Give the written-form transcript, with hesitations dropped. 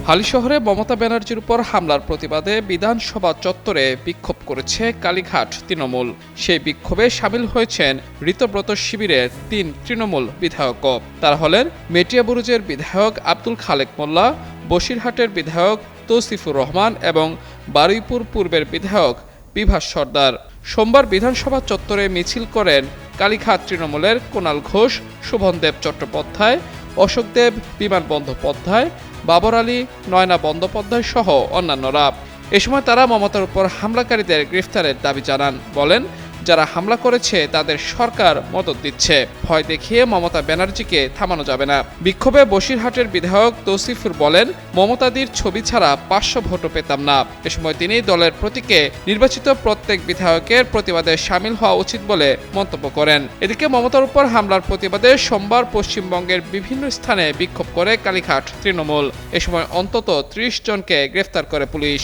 হালিশহরে মমতা ব্যানার্জির উপর হামলার প্রতিবাদে বিধানসভা চত্বরে বিক্ষোভ করেছে কালীঘাট তৃণমূল। সেই বিক্ষোভে সামিল হয়েছেন ঋতব্রত শিবিরের ৩ তৃণমূল বিধায়কও। তারা হলেন মেটিয়াবুরুজের বিধায়ক আব্দুল খালেক মোল্লা, বসিরহাটের বিধায়ক তৌসিফুর রহমান এবং বারুইপুর পূর্বের বিধায়ক বিভাস সর্দার। সোমবার বিধানসভা চত্বরে মিছিল করেন কালীঘাট তৃণমূলের কুণাল ঘোষ, শোভনদেব চট্টোপাধ্যায়, অশোকদেব, বিমান বন্দ্যোপাধ্যায়, বাবর আলী, নয়না বন্দ্যোপাধ্যায় সহ অন্যান্যরা। এ সময় তারা মমতার উপর হামলাকারীদের গ্রেফতারের দাবি জানান। বলেন, যারা হামলা করেছে তাদের সরকার মদদ দিচ্ছে, ভয় দেখিয়ে মমতা ব্যানার্জিকে থামানো যাবে না। বিক্ষোভে বসিরহাটের বিধায়ক তৌসিফুর বলেন, মমতাদির ছবি ছাড়া ৫০০ ভোটও পেতাম না। এ সময় তিনি দলের প্রতীকে নির্বাচিত প্রত্যেক বিধায়কের প্রতিবাদে সামিল হওয়া উচিত বলে মন্তব্য করেন। এদিকে মমতার উপর হামলার প্রতিবাদে সোমবার পশ্চিমবঙ্গের বিভিন্ন স্থানে বিক্ষোভ করে কালীঘাট তৃণমূল। এ সময় অন্তত ৩০ জনকে গ্রেফতার করে পুলিশ।